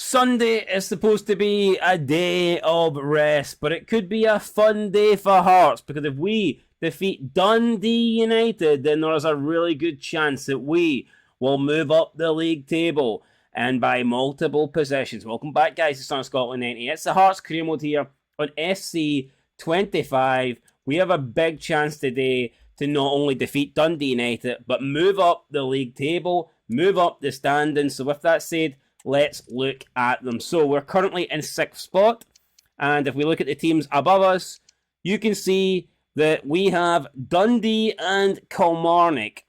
Sunday is supposed to be a day of rest, but it could be a fun day for Hearts, because if we defeat Dundee United, then there's a really good chance that we will move up the league table, and by multiple positions. Welcome back, guys, to Sun Scotland 90. It's the Hearts career mode here on SC25. We have a big chance today to not only defeat Dundee United, but move up the league table, move up the standings. So with that said, let's look at them. So we're currently in 6th spot, and if we look at the teams above us, you can see that we have Dundee and Kilmarnock.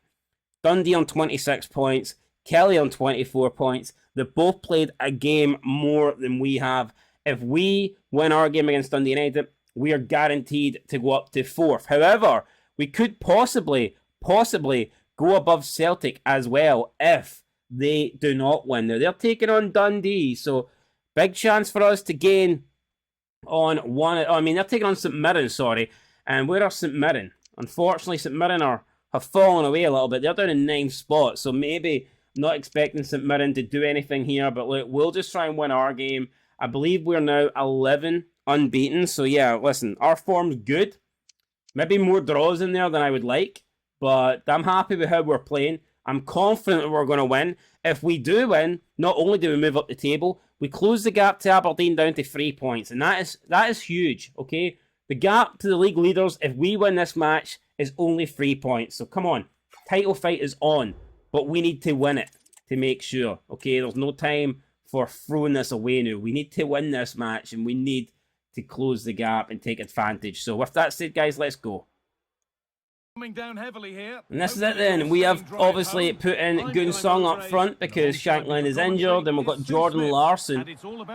Dundee on 26 points, Kelly on 24 points. They both played a game more than we have. If we win our game against Dundee United, we are guaranteed to go up to 4th. However, we could possibly go above Celtic as well if they do not win. Now, they're taking on Dundee, so big chance for us to gain on one. I mean, they're taking on St Mirren, sorry. And where are St Mirren? Unfortunately, St Mirren have fallen away a little bit. They're down in 9th spot, so maybe not expecting St Mirren to do anything here. But look, we'll just try and win our game. I believe we're now 11 unbeaten. So yeah, listen, our form's good. Maybe more draws in there than I would like, but I'm happy with how we're playing. I'm confident that we're going to win. If we do win, not only do we move up the table, we close the gap to Aberdeen down to 3 points. And that is huge, okay? The gap to the league leaders, if we win this match, is only 3 points. So come on, title fight is on, but we need to win it to make sure, okay? There's no time for throwing this away now. We need to win this match, and we need to close the gap and take advantage. So with that said, guys, let's go. Down heavily here. And this is it then. We have obviously put in Gunsong up front because Shankland is injured. Then we've got Jordan Larson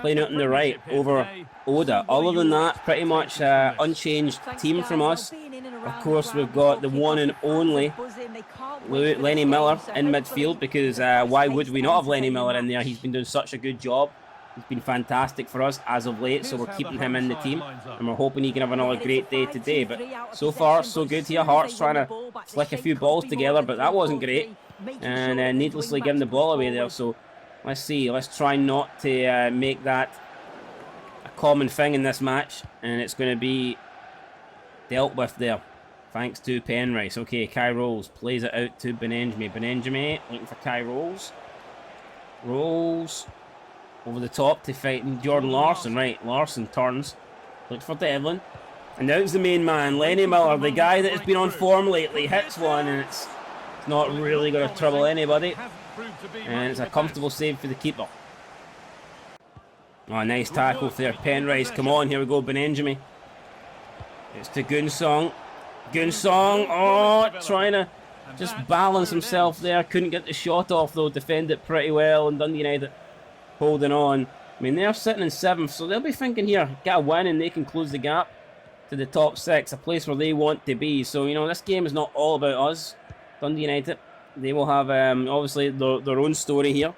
playing out on the right over Oda. Other than that, pretty much unchanged team from us. Of course, we've got the one and only Lenny Miller in midfield, because why would we not have Lenny Miller in there? He's been doing such a good job. He's been fantastic for us as of late, so we're keeping him in the team, and we're hoping he can have another great day today. But so far, so good here. Hearts trying to flick a few balls together, but that wasn't great, and needlessly giving the ball away there. So let's see. Let's try not to make that a common thing in this match, and it's going to be dealt with there, thanks to Penrice. Okay, Kai Rolls plays it out to Benenjami. Benenjami looking for Kai Rolls. Rolls over the top to fight Jordan Larson. Right, Larson turns, looks for Devlin, and now it's the main man, Lenny Miller, the guy that has been on form lately. Hits one, and it's not really going to trouble anybody, and it's a comfortable save for the keeper. Oh, nice tackle there, Penrice. Come on, here we go, Benenjami. It's to Gunsong. Gunsong, oh, trying to just balance himself there. Couldn't get the shot off though. Defend it pretty well, and Dundee United holding on. I mean, they're sitting in 7th, so they'll be thinking here, get a win and they can close the gap to the top 6, a place where they want to be. So, you know, this game is not all about us. Dundee United, they will have, obviously, their own story here.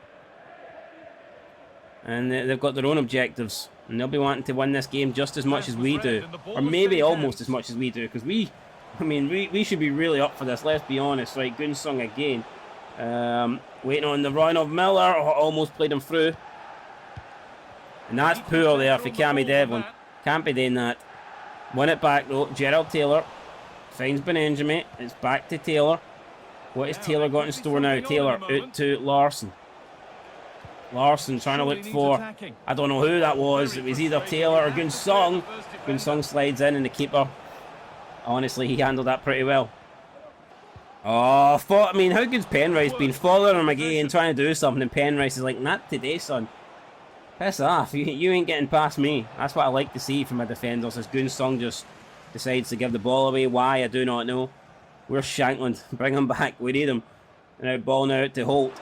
And they've got their own objectives. And they'll be wanting to win this game just as much as we do. Or maybe almost as much as we do. Because we should be really up for this, let's be honest. Right, Gunsong again. Waiting on the run of Miller. Oh, almost played him through. And that's poor there for Cammy Devlin. Can't be doing that. Win it back though. Gerald Taylor finds Benenjami. It's back to Taylor. What has Taylor got in store now? Taylor out to Larson. Larson trying to look for, I don't know who that was. It was either Taylor or Gunsong. Gunsong slides in, and the keeper, honestly, he handled that pretty well. Oh, I mean, how good's Penrice been? Following him again, trying to do something, and Penrice is like, not today, son. Piss off. You ain't getting past me. That's what I like to see from my defenders, as Gunsong just decides to give the ball away. Why, I do not know. Where's Shankland? Bring him back. We need him. And now ball now to Holt.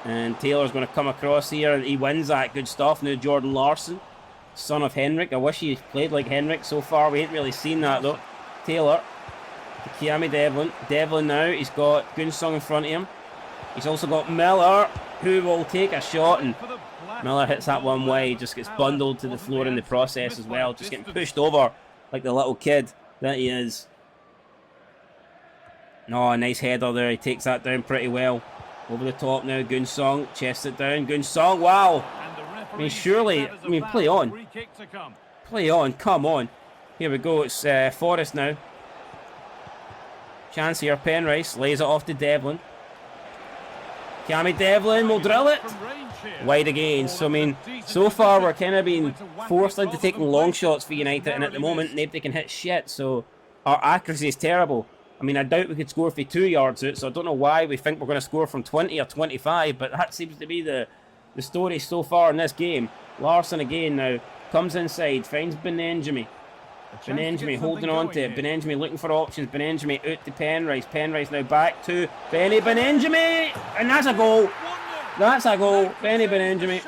And Taylor's going to come across here, and he wins that. Good stuff. Now Jordan Larson, son of Henrik. I wish he played like Henrik. So far, we ain't really seen that, though. Taylor to Kiami Devlin. Devlin now, he's got Gunsong in front of him. He's also got Miller, who will take a shot, and Miller hits that one wide, just gets bundled to the floor in the process as well, just getting pushed over like the little kid that he is. No, nice header there, he takes that down pretty well. Over the top now, Gunsong, chests it down, Gunsong, wow! I mean, surely, I mean, play on. Play on, come on. Here we go, it's Forrest now. Chance here, Penrice lays it off to Devlin. Cammy Devlin will drill it. Wide again. So, I mean, so far we're kind of being forced into taking long shots for United, and at the moment, nobody can hit shit, so our accuracy is terrible. I mean, I doubt we could score for 2 yards out, so I don't know why we think we're going to score from 20 or 25, but that seems to be the story so far in this game. Larson again now, comes inside, finds Benenjami. Benenjami holding on to it, Benenjami looking for options, Benenjami out to Penrice, Penrice now back to Benenjami, and that's a goal! That's a goal, Benenjami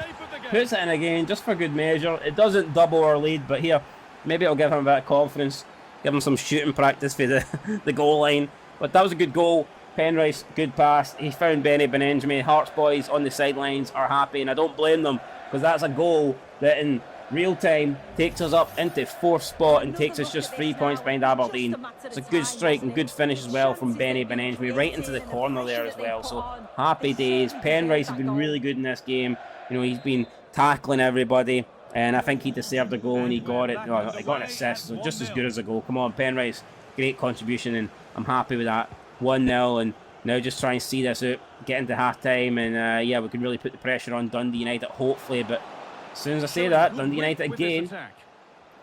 puts it in again, just for good measure. It doesn't double our lead, but here, maybe it'll give him a bit of confidence. Give him some shooting practice for the goal line. But that was a good goal. Penrice, good pass. He found Benenjami. Hearts boys on the sidelines are happy, and I don't blame them, because that's a goal that in real time takes us up into 4th spot and takes us just 3 points behind Aberdeen. It's a good strike and good finish as well from Benenjami, right into the corner there as well. So happy days. Penrice has been really good in this game. You know, he's been tackling everybody. And I think he deserved a goal, and he got it. No, he got an assist, so just as good as a goal. Come on, Penrice, great contribution, and I'm happy with that. 1-0, and now just try and see this out, get into half-time, and yeah, we can really put the pressure on Dundee United, hopefully. But as soon as I say that, Dundee United again,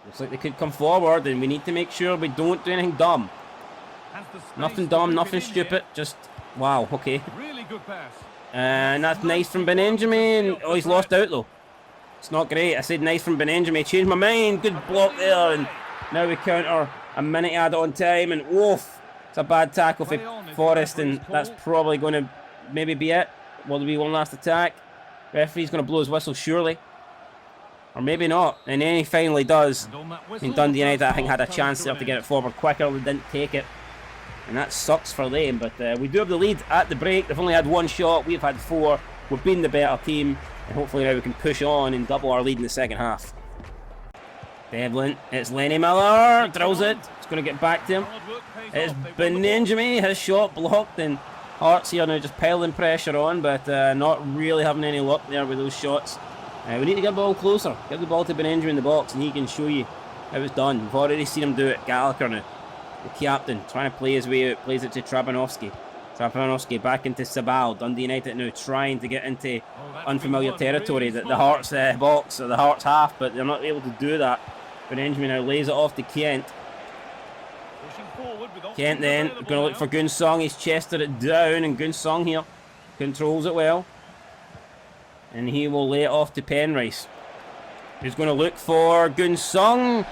looks like they could come forward, and we need to make sure we don't do anything dumb. Nothing dumb, nothing stupid, just, wow, okay. And that's nice from Benenjami, oh, he's lost out though. It's not great. I said nice from Benenjami. Changed my mind. Good block there. And now we counter a minute add on time. And woof. It's a bad tackle for Forrest. And that's probably going to maybe be it. Will there be one last attack? Referee's going to blow his whistle surely. Or maybe not. And then he finally does. I mean, Dundee United, I think, had a chance there to get it forward quicker. They didn't take it. And that sucks for them. But we do have the lead at the break. They've only had 1 shot. We've had 4. We've been the better team. And hopefully now we can push on and double our lead in the second half. Devlin, it's Lenny Miller, drills it. It's going to get back to him. It's Benenjami, his shot blocked, and Hearts here now just piling pressure on, but not really having any luck there with those shots. We need to get the ball closer. Get the ball to Benenjami in the box, and he can show you how it's done. We've already seen him do it. Gallagher now, the captain, trying to play his way out, plays it to Trabanowski. Trabanowski back into Sabal. Dundee United now trying to get into unfamiliar territory, the Hearts box or the Hearts half, but they're not able to do that. Benenjami now lays it off to Kent. Kent then going to look for Gunsong. He's chested it down, and Gunsong here controls it well. And he will lay it off to Penrice. He's going to look for Gunsong.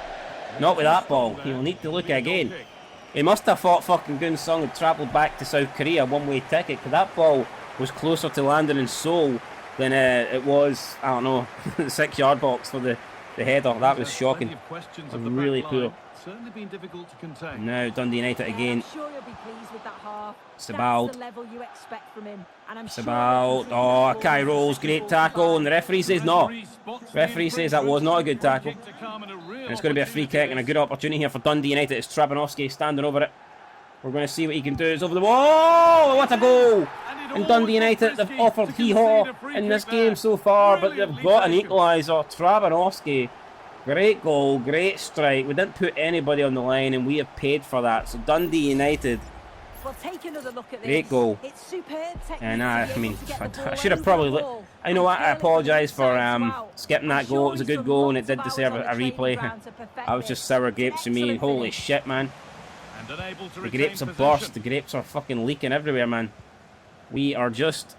Not with that ball. He will need to look again. He must have thought fucking Gunsong had travelled back to South Korea, one-way ticket, because that ball was closer to landing in Seoul than it was, I don't know, the 6-yard box for the header. That was shocking. Really poor. Now Dundee United again. Sabal. Sabal. Oh, Kai Rolls, great tackle, and the referee says no. Referee says that was not a good tackle. And it's going to be a free kick and a good opportunity here for Dundee United. It's Trabanowski standing over it. We're going to see what he can do. It's over the wall. What a goal! And Dundee United, they've offered hee-haw in this game so far, but they've got an equaliser. Trabanowski. Great goal, great strike. We didn't put anybody on the line, and we have paid for that. So Dundee United, great goal. And I mean, I should have probably. I know what, I apologise for skipping that goal. It was a good goal, and it did deserve a replay. I was just sour grapes to me, and holy shit, man. The grapes have burst. The grapes are fucking leaking everywhere, man. We are just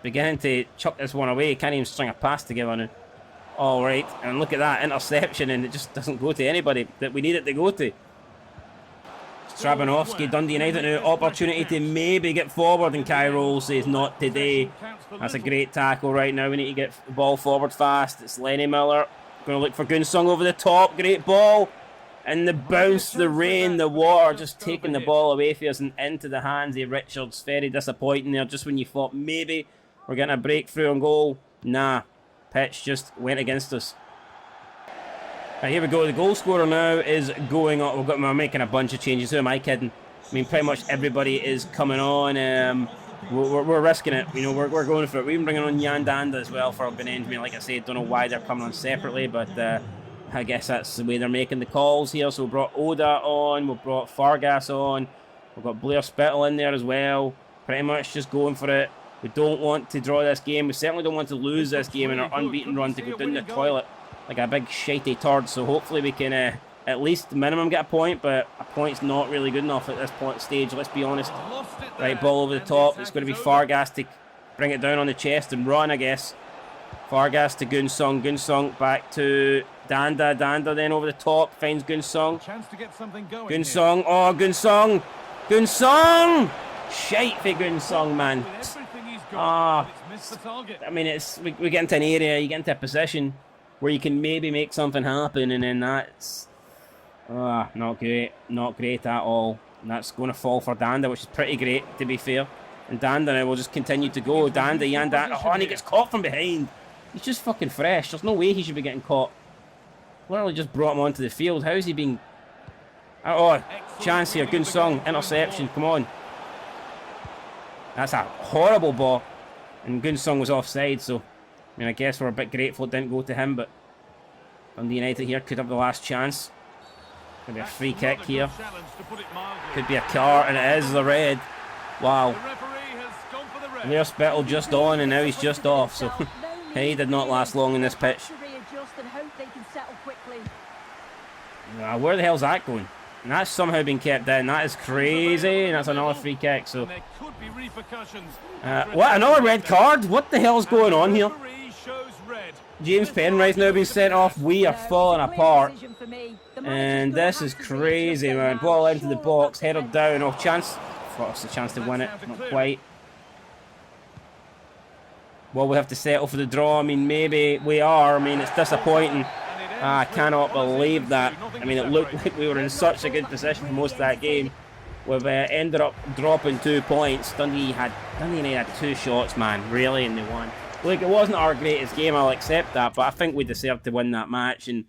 beginning to chuck this one away. Can't even string a pass together now. All right, and look at that interception, and it just doesn't go to anybody that we need it to go to. Trabanowski, Dundee United now, opportunity to maybe get forward, and Cairo says not today. That's a great tackle right now. We need to get the ball forward fast. It's Lenny Miller going to look for Gunsong over the top. Great ball, and the bounce, the rain, the water, just taking the ball away from us and into the hands of Richards. Very disappointing there. Just when you thought maybe we're getting a breakthrough on goal, nah. Pitch just went against us. Right, here we go. The goal scorer now is going on. We're making a bunch of changes. Who am I kidding? I mean, pretty much everybody is coming on. we're risking it. You know, we're going for it. We're even bringing on Yandanda as well for Benjamin. Like I said, don't know why they're coming on separately, but I guess that's the way they're making the calls here. So we brought Oda on, we brought Fargas on, we've got Blair Spittle in there as well. Pretty much just going for it. We don't want to draw this game. We certainly don't want to lose this game in our unbeaten run to go down the toilet like a big shitey turd. So hopefully we can at least minimum get a point, but a point's not really good enough at this stage, let's be honest. Right, ball over the top. It's going to be Fargas to bring it down on the chest and run, I guess. Fargas to Gunsong. Gunsong back to Danda. Danda then over the top. Finds Gunsong. Gunsong. Oh, Gunsong. Gunsong! Shite for Gunsong, man. Ah, I mean, we get into an area, you get into a position where you can maybe make something happen, and then that's not great. Not great at all. And that's going to fall for Danda, which is pretty great, to be fair. And Danda now will just continue to go. Danda, Yanda. Oh, and he gets caught from behind. He's just fucking fresh. There's no way he should be getting caught. Literally just brought him onto the field. How is he being... Oh, chance here. Gunsong. Interception. Come on. That's a horrible ball. And Gunsong was offside, so... I mean, I guess we're a bit grateful it didn't go to him, but... Dundee United here could have the last chance. Could be a free kick here. Could be a car, and it is the red. Wow. And there's Spittle just on, and now he's just off, so... he did not last long in this pitch. Where the hell's that going? And that's somehow been kept in. That is crazy, and that's another free kick, so... what, another red card? What the hell's going on here? James Penright's now been sent off. We are falling apart. And this is crazy, man. Ball into the box, headed down. Oh, chance. Thought it's a chance to win it. Not quite. Well, we have to settle for the draw. I mean, maybe we are. I mean, it's disappointing. I cannot believe that. I mean, it looked like we were in such a good position for most of that game. We've ended up dropping 2 points. Dundee United had 2 shots, man. Really, and they won. Look, it wasn't our greatest game, I'll accept that, but I think we deserved to win that match. And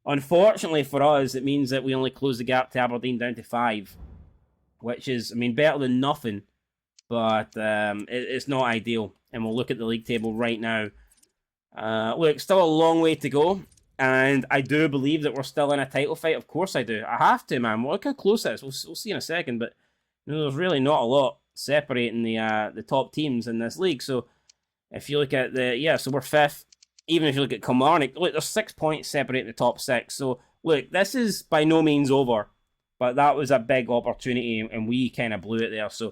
unfortunately for us, it means that we only closed the gap to Aberdeen down to 5. Which is, I mean, better than nothing. But it's not ideal. And we'll look at the league table right now. Look, still a long way to go. And I do believe that we're still in a title fight. Of course I do. I have to, man. Look how close it is. We'll see in a second. But you know, there's really not a lot separating the top teams in this league. So if you look at so we're 5th. Even if you look at Kilmarnock, look, there's 6 points separating the top 6. So look, this is by no means over. But that was a big opportunity, and we kind of blew it there. So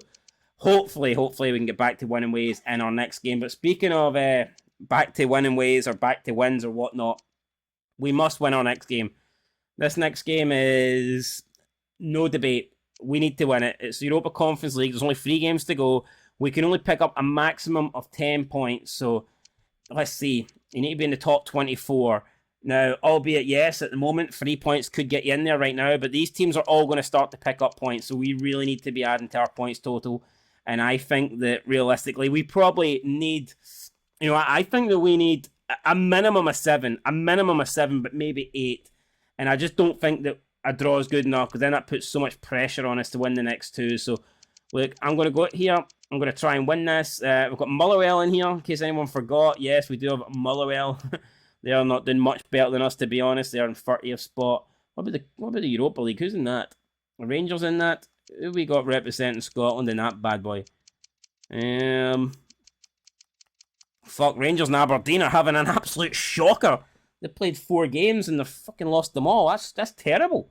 hopefully we can get back to winning ways in our next game. But speaking of back to winning ways or back to wins or whatnot, we must win our next game. This next game is no debate. We need to win it. It's the Europa Conference League. There's only 3 games to go. We can only pick up a maximum of 10 points. So let's see. You need to be in the top 24. Now, albeit, yes, at the moment, 3 points could get you in there right now, but these teams are all going to start to pick up points, so we really need to be adding to our points total. And I think that, realistically, we probably need... You know, I think that we need a minimum of 7. A minimum of 7, but maybe 8. And I just don't think that a draw is good enough, because then that puts so much pressure on us to win the next 2. So, look, I'm going to go here. I'm going to try and win this. We've got Motherwell in here, in case anyone forgot. Yes, we do have Motherwell. They are not doing much better than us, to be honest. They are in 30th spot. What about the Europa League? Who's in that? The Rangers in that? Who we got representing Scotland in that bad boy? Fuck, Rangers and Aberdeen are having an absolute shocker. They played 4 games and they've fucking lost them all. That's terrible.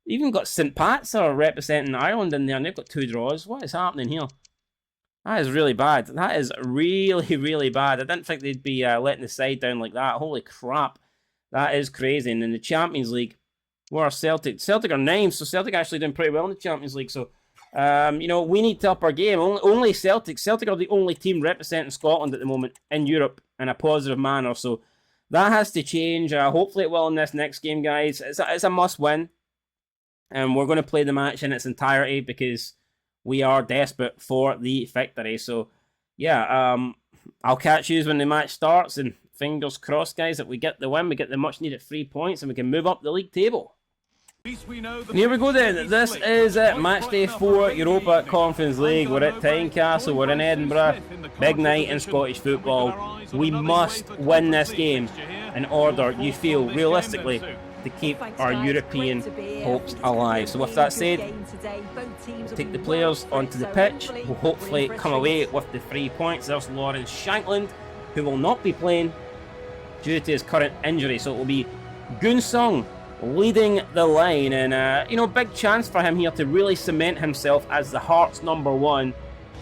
They even got St. Pat's are representing Ireland in there, and they've got 2 draws. What is happening here? That is really bad. That is really, really bad. I didn't think they'd be letting the side down like that. Holy crap. That is crazy. And in the Champions League, where are Celtic? Celtic are 9th, so Celtic actually doing pretty well in the Champions League. So, you know, we need to up our game. Only Celtic. Celtic are the only team representing Scotland at the moment in Europe in a positive manner. So, that has to change. Hopefully it will in this next game, guys. It's a must-win. And we're going to play the match in its entirety because we are desperate for the victory. So, yeah, I'll catch you when the match starts. And fingers crossed, guys, that we get the win. We get the much-needed 3 points and we can move up the league table. And here we go then. This is match day 4, Europa Conference League. We're at Tynecastle, we're in Edinburgh. Big night in Scottish football. We must win this game in order, you feel, realistically, to keep our European hopes alive. So with that said, we'll take the players onto the pitch. We'll hopefully come away with the 3 points. There's Lawrence Shankland, who will not be playing due to his current injury. So it will be Gunsung leading the line, and you know, big chance for him here to really cement himself as the Hearts #1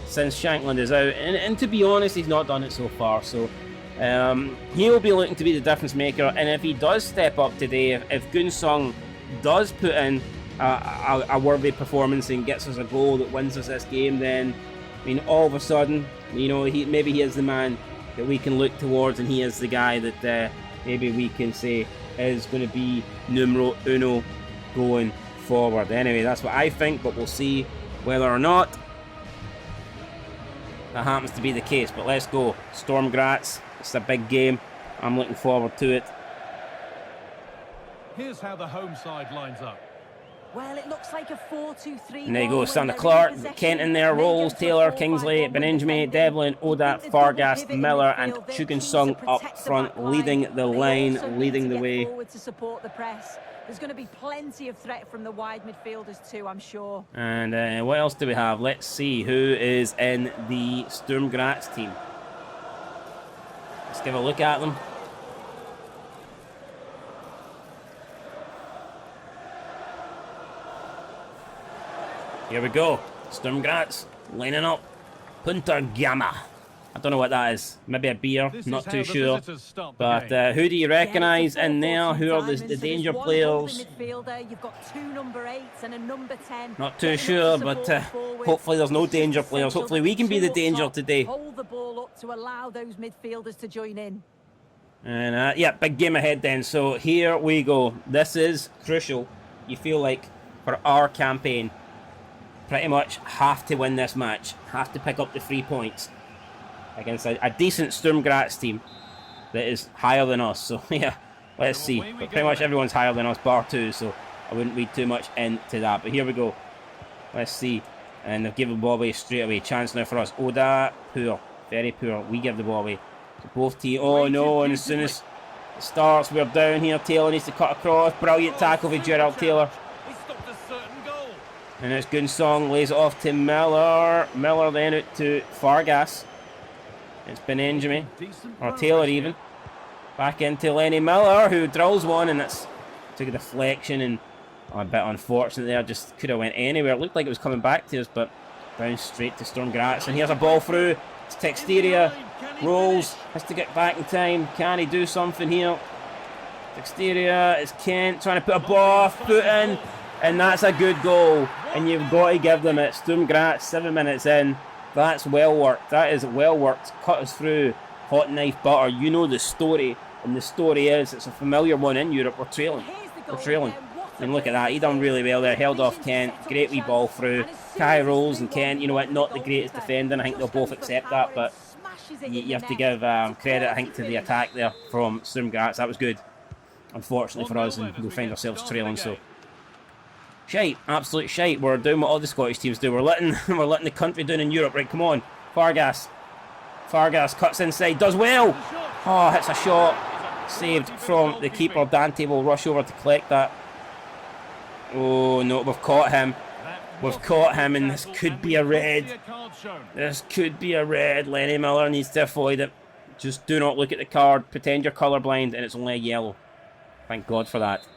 since Shankland is out, and to be honest, he's not done it so far. So he'll be looking to be the difference maker, and if he does step up today, if Gunsung does put in a worthy performance and gets us a goal that wins us this game, then I mean, all of a sudden, you know, maybe he is the man that we can look towards, and he is the guy that maybe we can say is going to be numero uno going forward. Anyway, that's what I think, but we'll see whether or not that happens to be the case. But let's go. Storm Graz. It's a big game. I'm looking forward to it. Here's how the home side lines up. Well, it looks like a 4-2-3. And there you go, Sander Clark, Kent in there, Rolls, Taylor, Kingsley, Benenjame, Devlin, Oda, Fargas, Miller and Chugunsung up front, leading the line, leading the way. To support the press. There's going to be plenty of threat from the wide midfielders too, I'm sure. And what else do we have? Let's see who is in the Sturm Graz team. Let's give a look at them. Here we go. Sturm Graz lining up. Punta Gamma. I don't know what that is. Maybe a beer. Not too sure. But who do you recognise in there? Who are the danger players? Not too sure, but hopefully there's no danger players. Hopefully we can be the danger today. Hold the ball up to allow those midfielders to join in. And yeah, big game ahead then. So here we go. This is crucial. You feel like for our campaign. Pretty much have to win this match. Have to pick up the 3 points against a decent Sturm Graz team that is higher than us. So yeah, let's see. But pretty much everyone's higher than us, bar 2. So I wouldn't read too much into that. But here we go. Let's see. And they've given the ball away straight away. Chance now for us. Oda, poor. Very poor. We give the ball away. So both teams. Oh no, and as soon as it starts, we're down here. Taylor needs to cut across. Brilliant tackle with Gerald Taylor. And it's Gunsong, lays it off to Miller. Miller then out to Fargas. It's Benenjame, or Taylor even. Back into Lenny Miller, who drills one, and it's took a deflection, and a bit unfortunate there. Just could have went anywhere. It looked like it was coming back to us, but bounced straight to Sturm Graz. And here's a ball through. It's Texteria. Rolls, has to get back in time. Can he do something here? Texteria, it's Kent trying to put a ball off, foot in. And that's a good goal, and you've got to give them it. Sturm Graz, 7 minutes in. That's well worked. That is well worked. Cut us through. Hot knife butter. You know the story, and the story is it's a familiar one in Europe. We're trailing. We're trailing. And look at that. He done really well there. Held off Kent. Great wee ball through. Kai Rolls and Kent. You know what? Not the greatest defender. I think they'll both accept that, but you have to give credit, I think, to the attack there from Sturm Graz. That was good. Unfortunately for us, and we find ourselves trailing. So. Shite, absolute shite. We're doing what all the Scottish teams do. We're letting the country down in Europe. Right, come on. Fargas cuts inside, does well. Oh, hits a shot. Saved from the keeper. Dante will rush over to collect that. Oh no, we've caught him. We've caught him, and this could be a red. This could be a red. Lenny Miller needs to avoid it. Just do not look at the card. Pretend you're colourblind, and it's only a yellow. Thank God for that.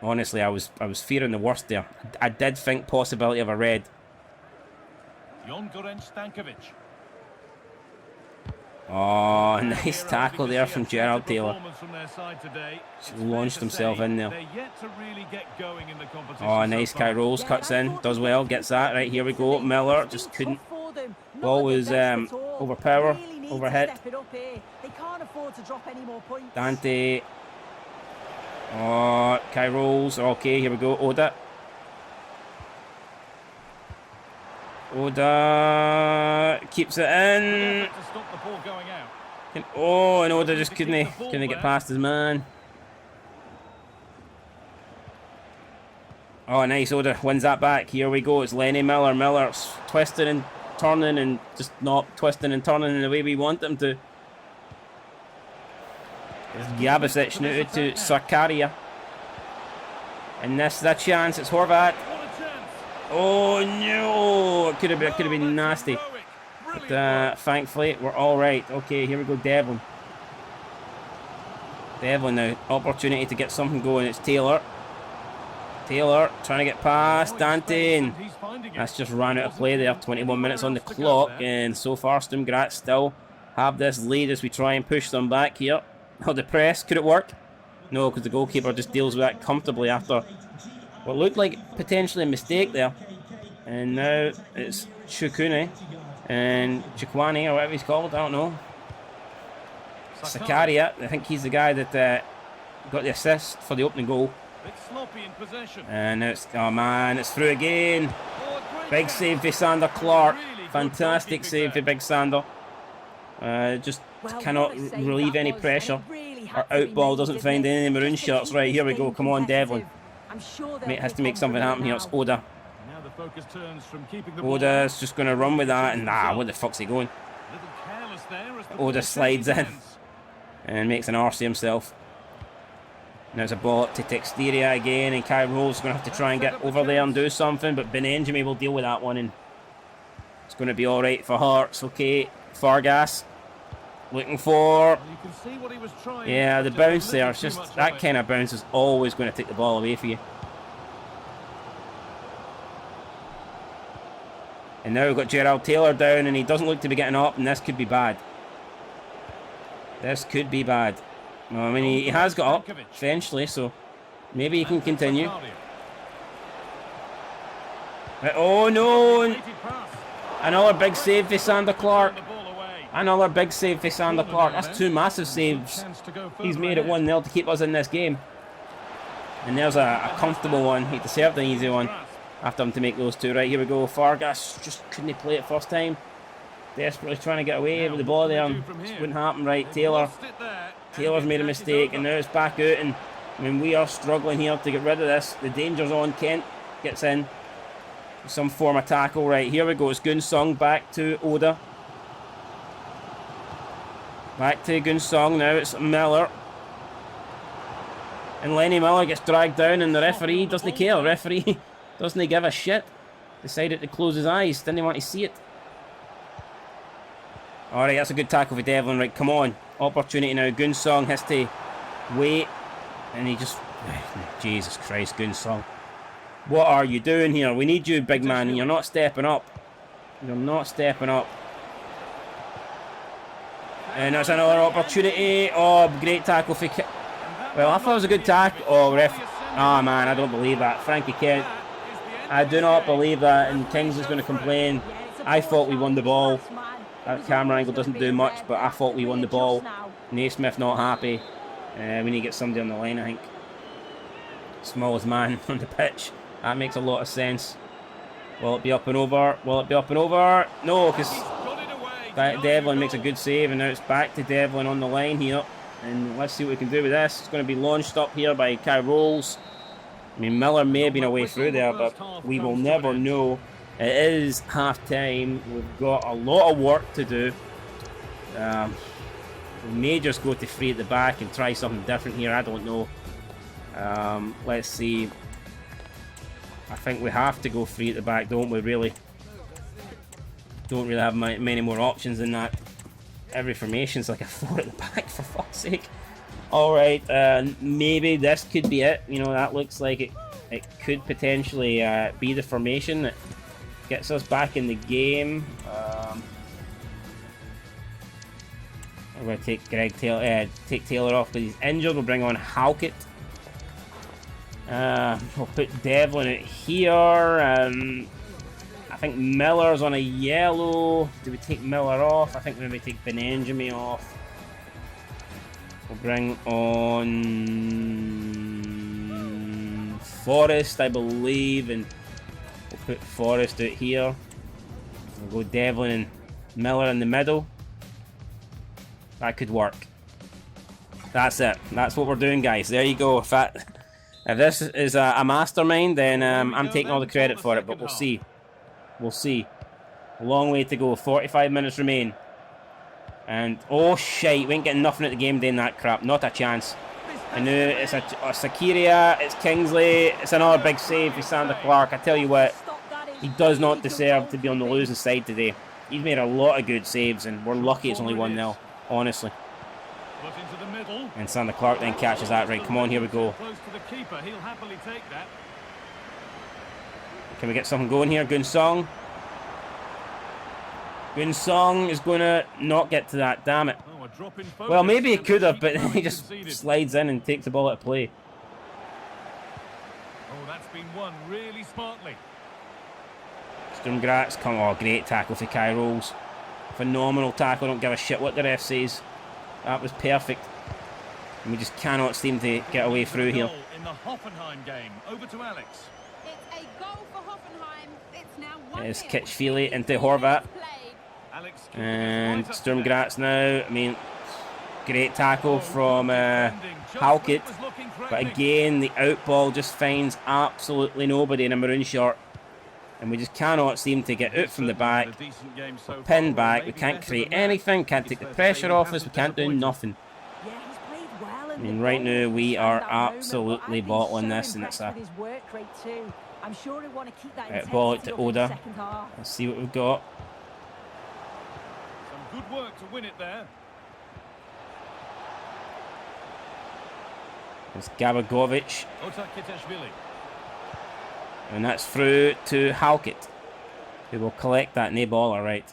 Honestly, I was fearing the worst there. I did think possibility of a red. Oh, nice tackle there from Gerald Taylor. Just launched himself in there. Oh, nice. Kai Rolls cuts in, does well, gets that. Right, here we go. Miller just couldn't. Ball was overpower, overhit. Dante. Oh, Kai Rolls. Okay, here we go. Oda. Oda keeps it in. Oh, and Oda just couldn't get past his man. Oh, nice. Oda wins that back. Here we go. It's Lenny Miller. Miller's twisting and turning and just not twisting and turning in the way we want them to. There's Jabasic now to Zakaria. And this is a chance. It's Horvat. Oh no! It could have been nasty. But thankfully, we're all right. Okay, here we go, Devlin. Devlin now. Opportunity to get something going. It's Taylor. Taylor trying to get past Dante. And that's just ran out of play there. 21 minutes on the clock. And so far, Sturm Graz still have this lead as we try and push them back here. Oh, the press. Could it work? No, because the goalkeeper just deals with that comfortably after what looked like potentially a mistake there. And now it's Chukune and Chikwani, or whatever he's called, I don't know. Zakaria, I think he's the guy that got the assist for the opening goal. And now it's, oh man, it's through again. Big save for Sander Clark. Fantastic save for Big Sander. Just cannot relieve any pressure. Our outball doesn't find any maroon shirts. Right, here we go. Come on, Devlin. Mate has to make something happen here. It's Oda. Oda's just going to run with that. And nah, what the fuck's he going? Oda slides in and makes an arse of himself. Now it's a ball up to Texteria again. And Kai Roll's going to have to try and get over there and do something. But Benenjami will deal with that one. And it's going to be alright for Hearts. Okay, Fargas. Looking for, yeah, the bounce there. It's just that kind of bounce is always going to take the ball away for you. And now we've got Gerald Taylor down, and he doesn't look to be getting up, and this could be bad. This could be bad. Well, I mean, he has got up eventually, so maybe he can continue. Oh no! Another big save for Sander Clark. Another big save for Sander Clark. That's two massive saves he's made it 1-0 to keep us in this game. And there's a comfortable one. He deserved an easy one after him to make those two. Right, here we go. Fargas just couldn't play it first time. Desperately trying to get away with the ball there. Just wouldn't happen. Right, Taylor's made a mistake and now it's back out. And I mean, we are struggling here to get rid of this. The danger's on. Kent gets in. Some form of tackle. Right, here we go. It's Gunsung back to Oda. Back to Gunsong now, it's Miller. And Lenny Miller gets dragged down and the referee doesn't care. The referee doesn't give a shit. Decided to close his eyes, didn't want to see it. Alright, that's a good tackle for Devlin. Right, come on. Opportunity now. Gunsong has to wait. And he just... Jesus Christ, Gunsong. What are you doing here? We need you, big man. You're not stepping up. You're not stepping up. And that's another opportunity. Oh, great tackle for... Well, I thought it was a good tackle. Oh, ref... Ah, man, I don't believe that. Frankie Kent. I do not believe that. And Kings is going to complain. I thought we won the ball. That camera angle doesn't do much, but I thought we won the ball. Naismith not happy. We need to get somebody on the line, I think. Smallest man on the pitch. That makes a lot of sense. Will it be up and over? Will it be up and over? No, because... Devlin makes a good save, and now it's back to Devlin on the line here. And let's see what we can do with this. It's going to be launched up here by Kai Rolls. I mean, Miller may have been away through there, but we will never know. It is half-time. We've got a lot of work to do. We may just go to free at the back and try something different here. I don't know. Let's see. I think we have to go free at the back, don't we, really? Don't really have many more options than that. Every formation's like a 4 at the back, for fuck's sake. Alright, maybe this could be it. You know, that looks like it could potentially be the formation that gets us back in the game. I'm going to take take Taylor off because he's injured. We'll bring on Halkett. We'll put Devlin out here. I think Miller's on a yellow. Do we take Miller off? I think maybe take Benenjami off. We'll bring on Forrest, I believe, and we'll put Forrest out here. We'll go Devlin and Miller in the middle. That could work. That's it. That's what we're doing, guys. There you go. If this is a mastermind, then I'm taking all the credit for it, but we'll see. We'll see. A long way to go. 45 minutes remain. And, oh shite, we ain't getting nothing at the game day in that crap. Not a chance. I knew it's a Sakiria, it's Kingsley, it's another big save for Sander Clark. I tell you what, he does not deserve to be on the losing side today. He's made a lot of good saves, and we're lucky it's only 1-0, honestly. And Sander Clark then catches that. Right, come on, here we go. Can we get something going here? Gunsong. Gunsong is going to not get to that, damn it. Well, maybe he could have, but then he just slides in and takes the ball out of play. Oh, that's been won really smartly. Sturmgratz, come on, great tackle for Kai Rolls. Phenomenal tackle, don't give a shit what the ref says. That was perfect. And we just cannot seem to get away through here. In the Hoffenheim game, over to Alex. It's a goal for Hoffenheim. It's now 1-0. It's Kitchfili into Horvat. And Sturmgratz now. I mean, great tackle from Halkett. But again, the out ball just finds absolutely nobody in a maroon shirt. And we just cannot seem to get out from the back. We're pinned back. We can't create anything. Can't take the pressure off us. We can't do nothing. I mean, right now we are absolutely bottling this, and it's a right, ball out to Oda. Let's see what we've got. Some good work to win it there. It's Gabagovic. And that's through to Halkett, who will collect that knee ball, alright.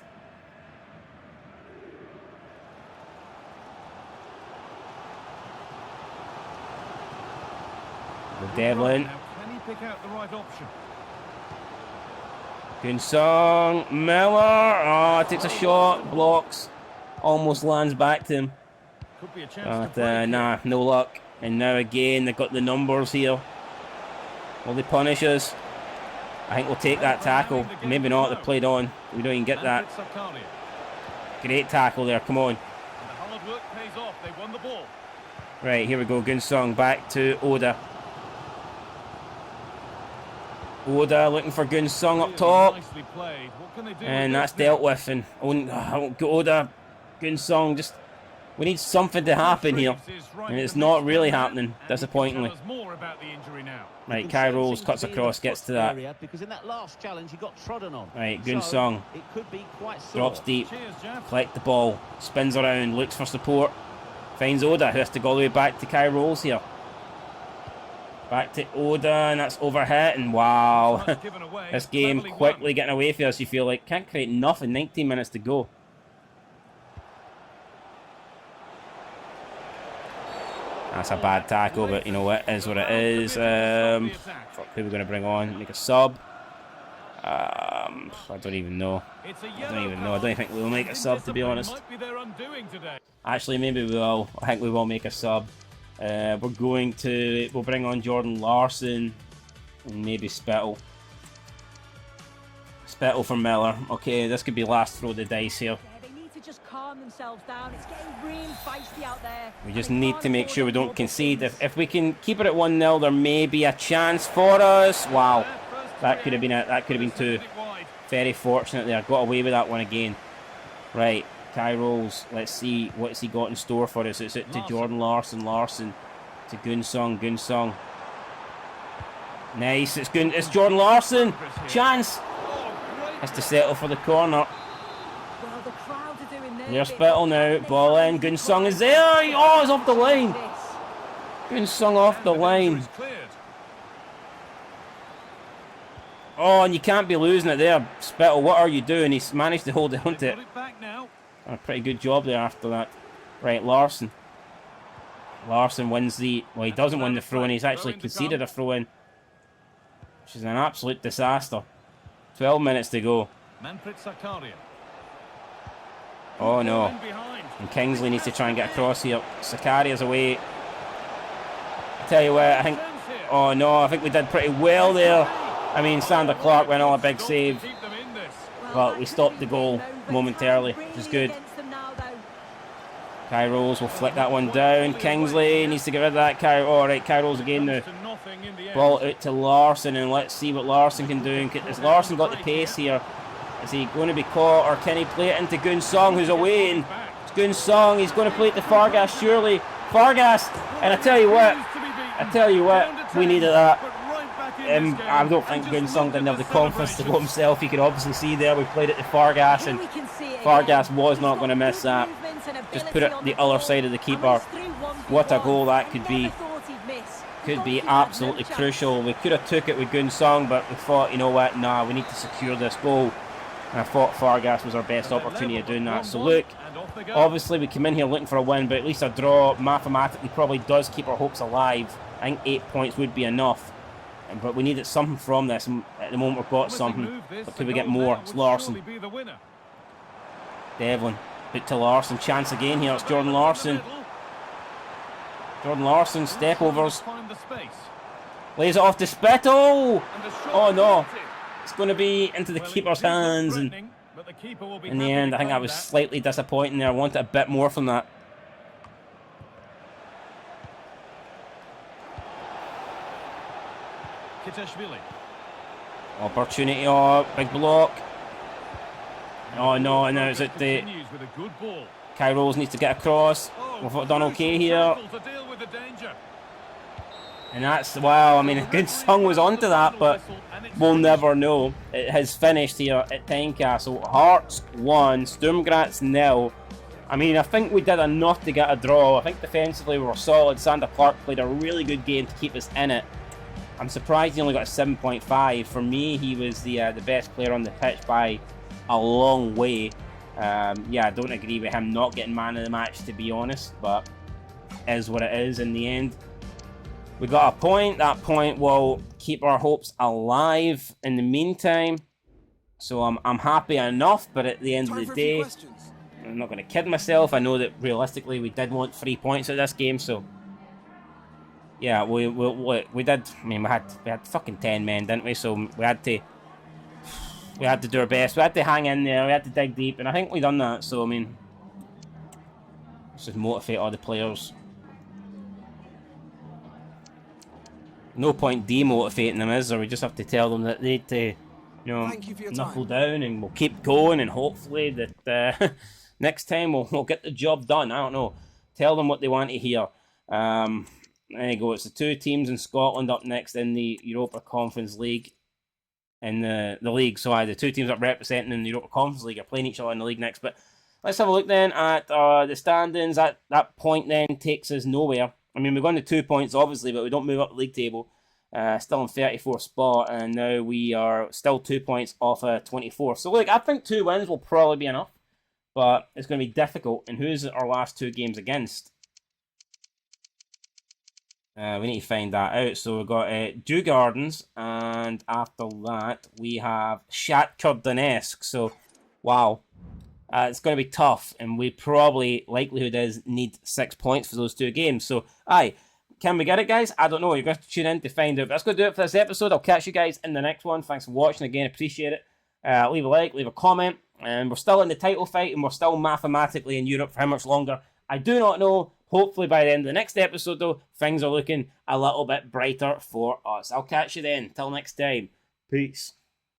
Devlin. Can he pick out the right option? Gunsong, Miller. Oh, takes a shot, blocks, almost lands back to him. Could be a chance to But nah, no luck. And now again, they've got the numbers here. Will they punish us? I think we'll take that tackle. Maybe not, they played on. We don't even get that. Great tackle there, come on. The hard work pays off. They won the ball. Right, here we go, Gunsong back to Oda. Oda looking for Gunsong up top. And that's dealt with. And Oda, Gunsong, just... We need something to happen here. And it's not really happening, disappointingly. Right, Kai Rolls cuts across, gets to that. Right, Gunsong drops deep, collect the ball, spins around, looks for support, finds Oda, who has to go all the way back to Kai Rolls here. Back to Oda, and that's overhit, and wow. This game quickly getting away from us, you feel like. Can't create nothing, 19 minutes to go. That's a bad tackle, but you know what, is what it is. Fuck, who are we going to bring on? Make a sub? I don't even know. I don't think we'll make a sub, to be honest. Actually, maybe we will. I think we will make a sub. We'll bring on Jordan Larson and maybe Spittle. Spittle for Miller. Okay, this could be last throw of the dice here. Just calm themselves down. It's getting really feisty out there. We just need to make sure we don't concede. If we can keep it at 1-0, there may be a chance for us. Wow, that could have been it. That could have been two. Very fortunate there. Got away with that one again. Right, Kai Rolls. Let's see what's he got in store for us. It's it to Jordan Larson. Larson to Gunsong. Gunsong. Nice. It's Jordan Larson. Chance. Has to settle for the corner. There's Spittle now, ball in, Gunsong is there, oh, it's off the line. Gunsong off the line. Oh, and you can't be losing it there, Spittle, what are you doing? He's managed to hold it onto it. A pretty good job there after that. Right, Larson. Larson wins the, well, he doesn't win the throw-in, he's actually conceded a throw-in. Which is an absolute disaster. 12 minutes to go. Oh no, and Kingsley needs to try and get across here. Sakaria's away. I tell you what, I think, oh no, I think we did pretty well there. I mean, Sander Clark went on a big save, but we stopped the goal momentarily, which is good. Kairos will flick that one down. Kingsley needs to get rid of that. Alright, Kairos again now. Ball out to Larson, and let's see what Larson can do. Has Larson got the pace here? Is he going to be caught, or can he play it into Goon Song, who's away? And it's Goon Song, he's going to play it to Fargas, surely. Fargas! And I tell you what, we needed that. I don't think Goon Song didn't have the confidence to go himself. You can obviously see there, we played it to Fargas, and Fargas was not going to miss that. Just put it the other side of the keeper. What a goal that could be. Could be absolutely crucial. We could have took it with Goon Song, but we thought, you know what, nah, we need to secure this goal. And I thought Fargas was our best opportunity of doing that. So look, obviously we came in here looking for a win, but at least a draw mathematically probably does keep our hopes alive. I think 8 points would be enough. But we needed something from this, and at the moment we've got something. But could we get more? It's Larson. Devlin. Put to Larson. Chance again here. It's Jordan Larson. Jordan Larson. Step overs. Lays it off to Spittle. Oh no. It's going to be into the keeper's hands. And in the end, I think that was slightly disappointing there. I wanted a bit more from that. Opportunity, oh, big block. Oh no, and now it's at the Kairos needs to get across. We've done okay here. And that's, wow, I mean, Good Song was onto that, but we'll never know. It has finished here at Tynecastle. Hearts 1, Sturm Graz 0. I mean, I think we did enough to get a draw. I think defensively we were solid. Sander Clark played a really good game to keep us in it. I'm surprised he only got a 7.5. For me, he was the best player on the pitch by a long way. Yeah, I don't agree with him not getting man of the match, to be honest, but it is what it is in the end. We got a point. That point will keep our hopes alive in the meantime. So I'm happy enough, but at the end of the day, I'm not going to kid myself. I know that realistically we did want 3 points at this game, so yeah, we did. I mean, we had fucking 10 men, didn't we? So we had to do our best. We had to hang in there. We had to dig deep, and I think we done that. So I mean, let's just motivate all the players. No point demotivating them, is there? We just have to tell them that they need to, you know, knuckle down, and we'll keep going, and hopefully that next time we'll get the job done. I don't know. Tell them what they want to hear. There you go. It's the two teams in Scotland up next in the Europa Conference League. In the league, so the two teams that are representing in the Europa Conference League are playing each other in the league next. But let's have a look then at the standings. That point then takes us nowhere. I mean, we're going to 2 points, obviously, but we don't move up the league table. Still in 34th spot, and now we are still 2 points off 24. So, look, I think 2 wins will probably be enough, but it's going to be difficult. And who's our last 2 games against? We need to find that out. So we've got Dew Gardens, and after that we have Shakhtar Donetsk. So, wow. It's going to be tough, and we probably, likelihood is, need 6 points for those 2 games. So, can we get it, guys? I don't know. You're going to have to tune in to find out. But that's going to do it for this episode. I'll catch you guys in the next one. Thanks for watching again. Appreciate it. Leave a like, leave a comment. And we're still in the title fight, and we're still mathematically in Europe for how much longer? I do not know. Hopefully by the end of the next episode, though, things are looking a little bit brighter for us. I'll catch you then. Till next time. Peace.